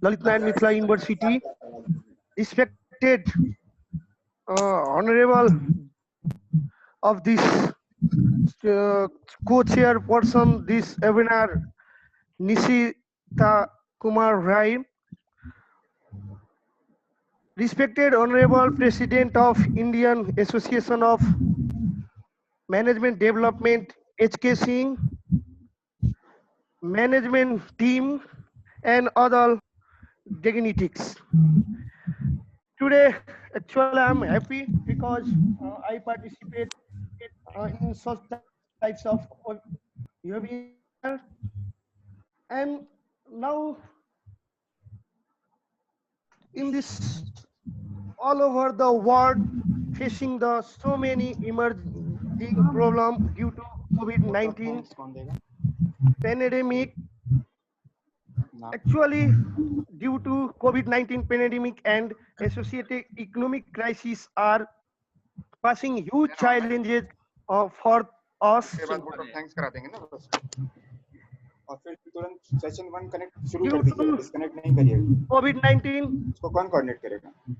Lalitna and Mithila University, respected honorable of this co-chairperson this webinar, Nishita Kumar Rai, respected honorable president of Indian Association of Management Development, H.K. Singh, management team, and other dignitaries. Today, actually, I'm happy because I participate in such types of webinar, and now in this all over the world facing the so many emerging problem due to COVID-19 pandemic. Actually, due to COVID-19 pandemic and associated economic crisis are passing huge challenges for us. COVID-19,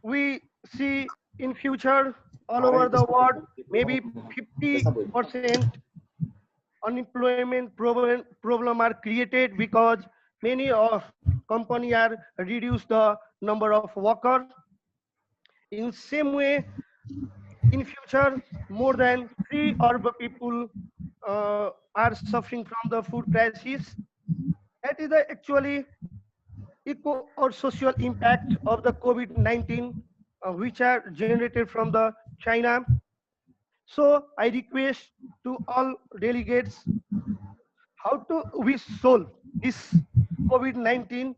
we see in future all over the world maybe 50% unemployment problem are created because many of company are reduce the number of workers. In same way, in future, more than 3 arb people are suffering from the food crisis. That is the actually eco or social impact of the COVID-19, which are generated from the China. So I request to all delegates how to we solve this COVID-19,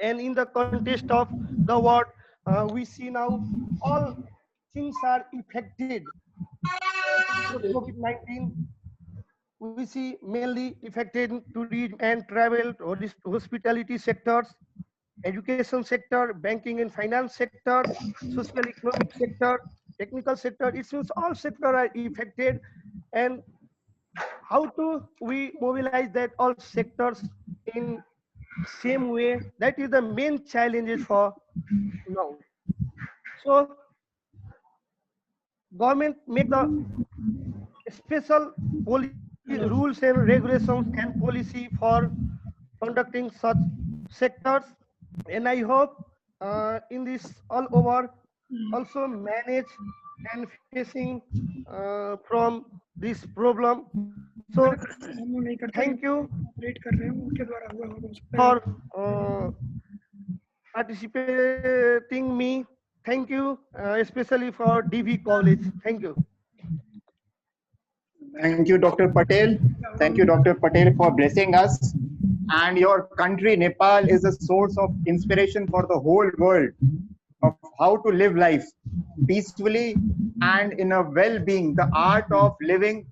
and in the context of the world, we see now all things are affected. COVID-19, we see mainly affected tourism and travel, or hospitality sectors, education sector, banking and finance sector, social economic sector, technical sector. It seems all sectors are affected, and how to we mobilize that all sectors in same way, that is the main challenges for now. So government make the special policy, rules and regulations and policy for conducting such sectors, and I hope in this all over also manage and facing from this problem. So thank you for participating me. Thank you, especially for DV College. Thank you. Thank you, Dr. Patel. Thank you, Dr. Patel, for blessing us. And your country, Nepal, is a source of inspiration for the whole world of how to live life peacefully and in a well-being. The art of living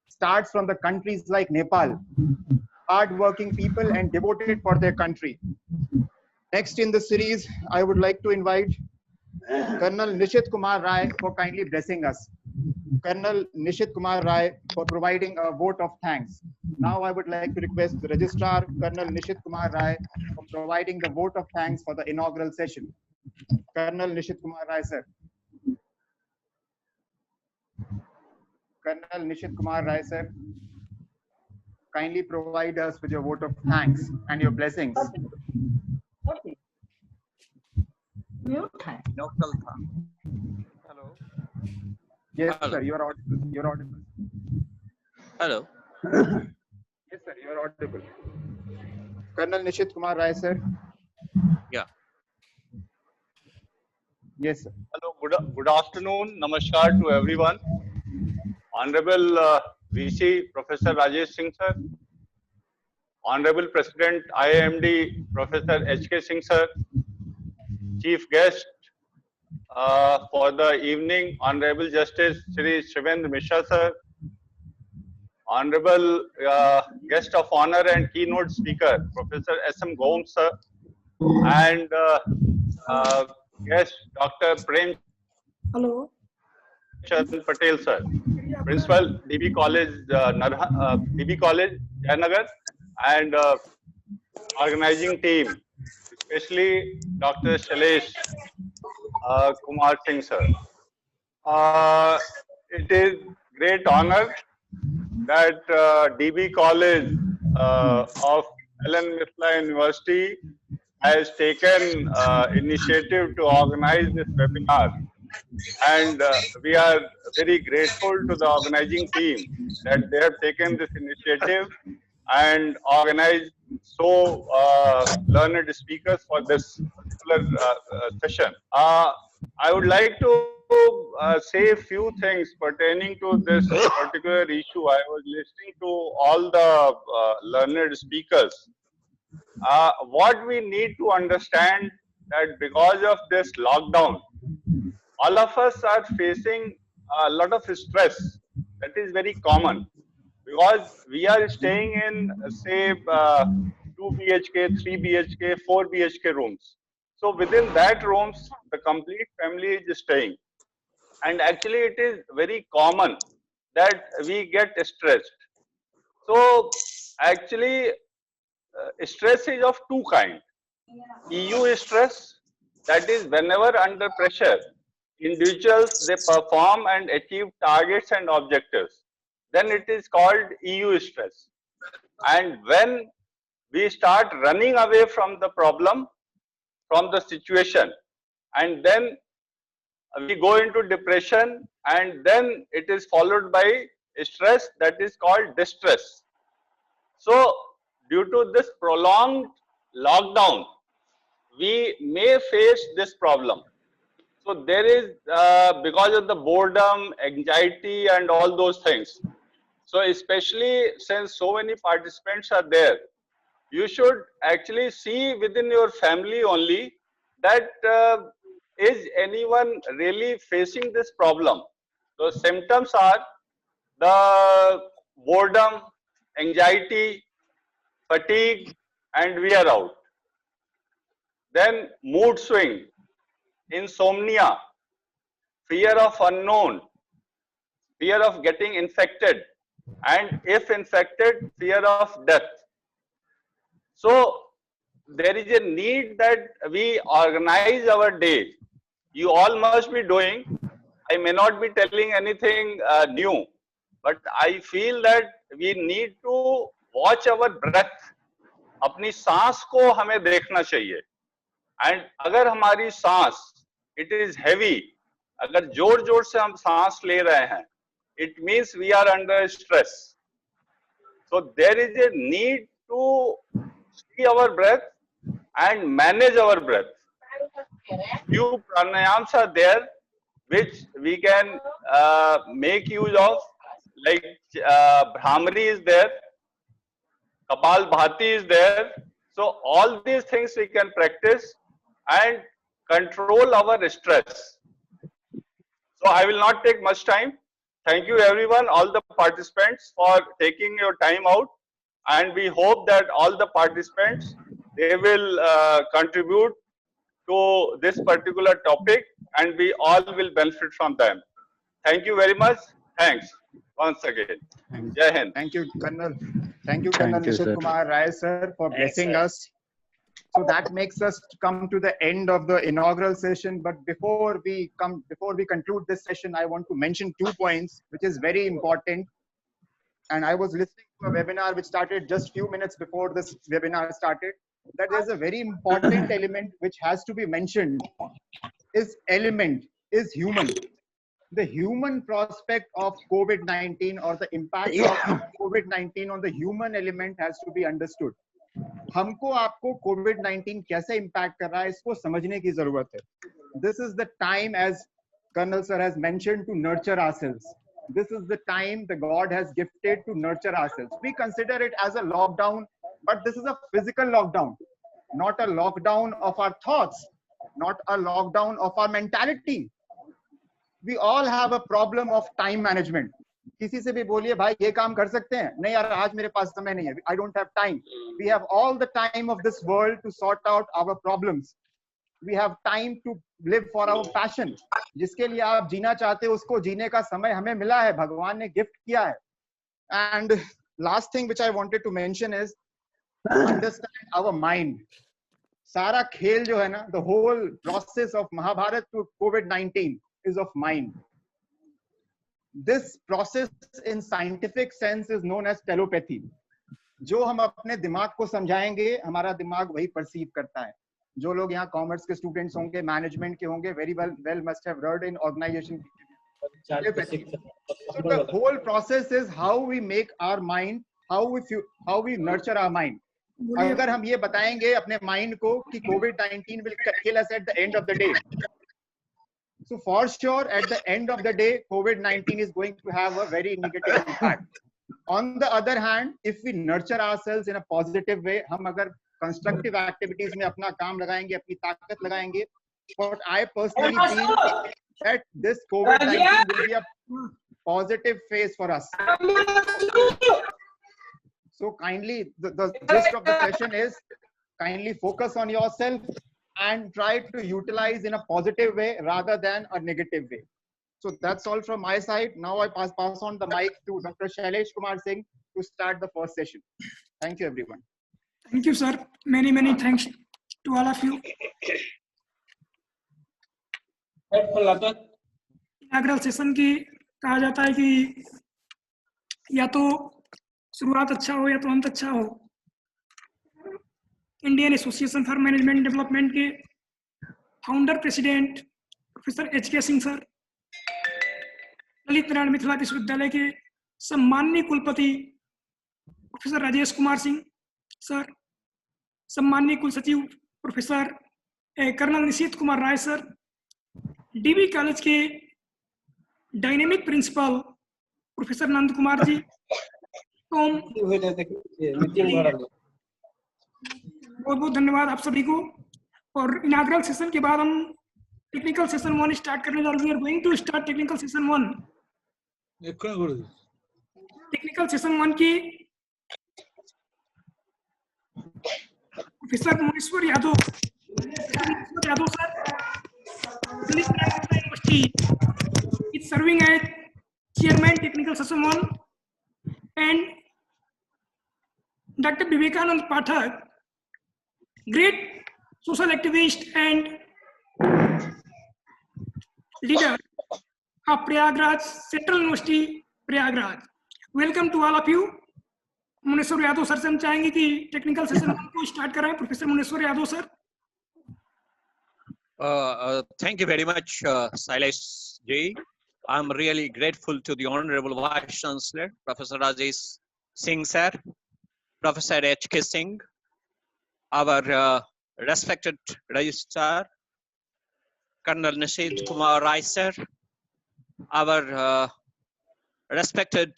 starts from the countries like Nepal, hard-working people and devoted for their country. Next in the series, I would like to invite Colonel Nishit Kumar Rai for kindly blessing us. Colonel Nishit Kumar Rai for providing a vote of thanks. Now I would like to request the Registrar, Colonel Nishit Kumar Rai, for providing the vote of thanks for the inaugural session. Colonel Nishit Kumar Rai, sir. Colonel Nishit Kumar Rai, sir, kindly provide us with your vote of thanks and your blessings. Hello. Yes, Hello. sir, you are audible. You are audible. Hello. Yes, sir, you are audible. Colonel Nishit Kumar Rai, sir. Yeah. Yes, sir. Hello, good afternoon. Namaskar to everyone. Honorable VC Professor Rajesh Singh sir, Honorable President IIMD Professor H.K. Singh sir, Chief Guest for the evening Honorable Justice Shri Shivendra Mishra sir, Honorable Guest of Honor and Keynote Speaker Professor S.M. Gomes sir, and guest Dr. Prem Chand Patel sir, Principal DB College, DB College, Jayanagar, and organizing team, especially Dr. Shailesh Kumar Singh sir. It is great honor that DB College of Ellen Misla University has taken initiative to organize this webinar, and we are very grateful to the organizing team that they have taken this initiative and organized so learned speakers for this particular session. I would like to say a few things pertaining to this particular issue. I was listening to all the learned speakers. What we need to understand that because of this lockdown, all of us are facing a lot of stress. That is very common because we are staying in, say, 2 BHK, 3 BHK, 4 BHK rooms. So within that rooms, the complete family is staying. And actually it is very common that we get stressed. So actually stress is of two kinds. EU stress, that is whenever under pressure, individuals, they perform and achieve targets and objectives, then it is called EU stress. And when we start running away from the problem, from the situation, and then we go into depression, and then it is followed by stress, that is called distress. So due to this prolonged lockdown, we may face this problem. So there is, because of the boredom, anxiety and all those things. So especially since so many participants are there, you should actually see within your family only that is anyone really facing this problem. The symptoms are the boredom, anxiety, fatigue and wear out. Then mood swing, insomnia, fear of unknown, fear of getting infected, and if infected, fear of death. So there is a need that we organize our day. You all must be doing. I may not be telling anything new, but I feel that we need to watch our breath. अपनी सांस को हमें देखना चाहिए. And अगर हमारी सांस it is heavy, अगर जोर जोर से हम सांस ले रहे हैं, it means we are under stress. So there is a need to see our breath and manage our breath. Few pranayams are there which we can make use of, like Bhramari is there, Kapal Bhati is there. So all these things we can practice and control our stress. So I will not take much time. Thank you everyone, all the participants for taking your time out, and we hope that all the participants, they will contribute to this particular topic and we all will benefit from them. Thank you very much. Thanks once again. Jai Hind. Thank you, Colonel. Thank you, Colonel Nishit Kumar Rai, sir, for blessing us. So that makes us come to the end of the inaugural session. But before we conclude this session, I want to mention 2 points, which is very important. And I was listening to a webinar which started just few minutes before this webinar started. That there's a very important element which has to be mentioned. Is human. The human prospect of COVID-19 or the impact of COVID-19 on the human element has to be understood. हमको आपको COVID-19 कैसे impact कर रहा है इसको समझने की जरूरत है. This is the time, as Colonel Sir has mentioned, to nurture ourselves. This is the time the God has gifted to nurture ourselves. We consider it as a lockdown, but this is a physical lockdown, not a lockdown of our thoughts, not a lockdown of our mentality. We all have a problem of time management. किसी से भी बोलिए भाई ये काम कर सकते हैं, नहीं यार आज मेरे पास समय नहीं है, I don't have time. We have all the time of this world to sort out our problems. We have time to live for our passion. जिसके लिए आप जीना चाहते हो उसको जीने का समय हमें मिला है, भगवान ने गिफ्ट किया है. And last thing which I wanted to mention is understand our mind. सारा खेल जो है ना, the whole process of Mahabharat to COVID-19 is of mind. This process in scientific sense is known as telepathy. जो हम अपने दिमाग को समझाएंगे, हमारा दिमाग वही परसीव करता है. जो लोग यहाँ कॉमर्स के स्टूडेंट्स होंगे, मैनेजमेंट के होंगे, very well must have heard in organization. So the whole process is how we make our mind, how we nurture our mind. अगर हम ये बताएंगे अपने माइंड को कि COVID-19 will kill us at the end of the day, so for sure at the end of the day COVID-19 is going to have a very negative impact. On the other hand, if we nurture ourselves in a positive way, हम अगर constructive activities में अपना काम लगाएंगे, अपनी ताकत लगाएंगे, what I personally feel that this COVID-19 will be a positive phase for us. So kindly, the gist of the session is kindly focus on yourself and try to utilize in a positive way rather than a negative way. So that's all from my side. Now I pass on the mic to Dr. Shailesh Kumar Singh to start the first session. Thank you, everyone. Thank you, sir. Many thanks to all of you. Inaugural session की कहा जाता है कि या तो शुरुआत अच्छा हो या तो अंत अच्छा हो. Indian association for management development के founder president professor H.K. Singh sir, Lalit Narayan Mithila विश्वविद्यालय के सम्माननीय कुलपति प्रोफेसर राजेश कुमार सिंह सर, सम्माननीय कुलसचिव professor colonel Nishit Kumar Rai sir, DB college के dynamic principal professor Nand Kumar ji, बहुत धन्यवाद आप सभी को. और इनाग्रल सेशन के बाद हम टेक्निकल सेशन 1 स्टार्ट करने जा रहे हैं. We are going to start technical session 1. Technical session 1 की professor Muneshwar Yadav sir, university is serving as chairman technical session 1, and Dr. Vivekanand Pathak, great social activist and leader of Prayagraj Central University, Prayagraj. Welcome to all of you. Muneshwar Yadav sir से हम चाहेंगे कि technical session को start कराएं. Professor Muneshwar Yadav sir. Thank you very much, Shailesh Ji. I'm really grateful to the Honorable Vice Chancellor, Professor Rajesh Singh sir, Professor H.K. Singh, our respected Registrar, Colonel Nishid Kumar Rai sir, our respected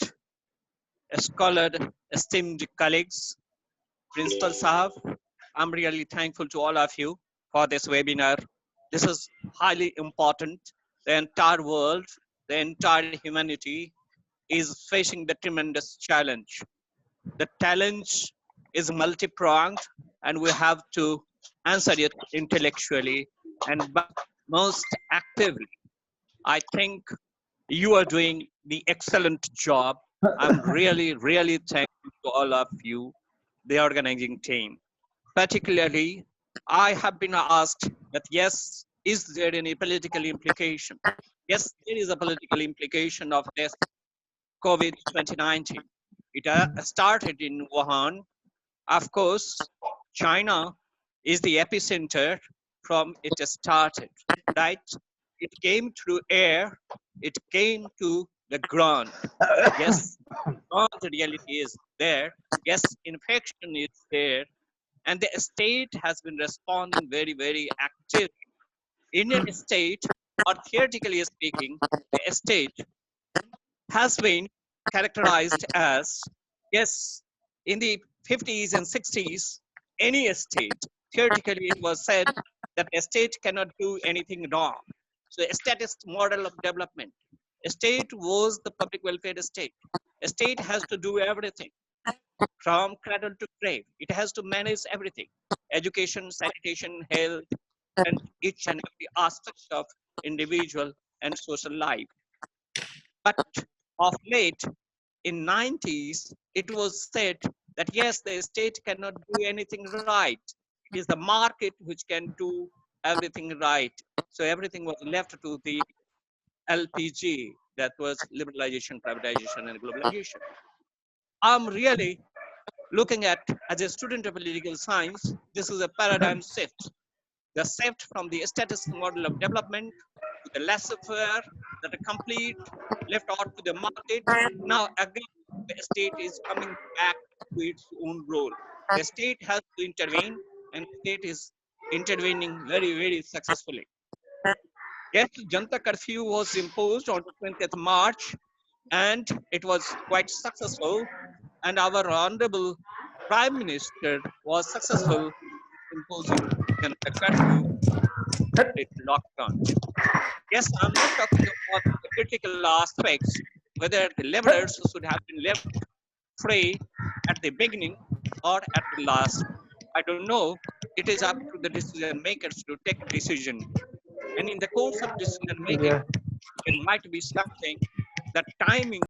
scholar, esteemed colleagues, Principal Sahab. I'm really thankful to all of you for this webinar. This is highly important. The entire world, the entire humanity is facing the tremendous challenge. The challenge is multi-pronged and we have to answer it intellectually and most actively. I think you are doing the excellent job. I'm really thankful to all of you, the organizing team. Particularly, I have been asked that yes, is there any political implication? Yes, there is a political implication of this COVID-19. It started in Wuhan. Of course, China is the epicenter from it started, right? It came through air, it came to the ground. Yes, ground reality is there. Yes, infection is there. And the state has been responding very actively. Indian state, or theoretically speaking, the state has been characterized as, yes, in the 50s and 60s, any state, theoretically it was said that a state cannot do anything wrong. So a statist model of development. A state was the public welfare state. A state has to do everything from cradle to grave. It has to manage everything. Education, sanitation, health, and each and every aspect of individual and social life. But of late, in 90s, it was said that yes, the state cannot do anything right. is the market which can do everything right. So everything was left to the LPG, that was liberalization, privatization, and globalization. I'm really looking at, as a student of political science, this is a paradigm shift. The shift from the status model of development to the laissez-faire, that a complete left out to the market. Now again, the state is coming back to its own role. The state has to intervene, and the state is intervening very, very successfully. Yes, Janta curfew was imposed on 20th March, and it was quite successful. And our honorable Prime Minister was successful in imposing Janta curfew, complete lockdown. Yes, I'm not talking about the critical aspects, whether the levelers should have been left free at the beginning or at the last. I don't know. It is up to the decision makers to take a decision. And in the course of decision making, Yeah. it might be something that timing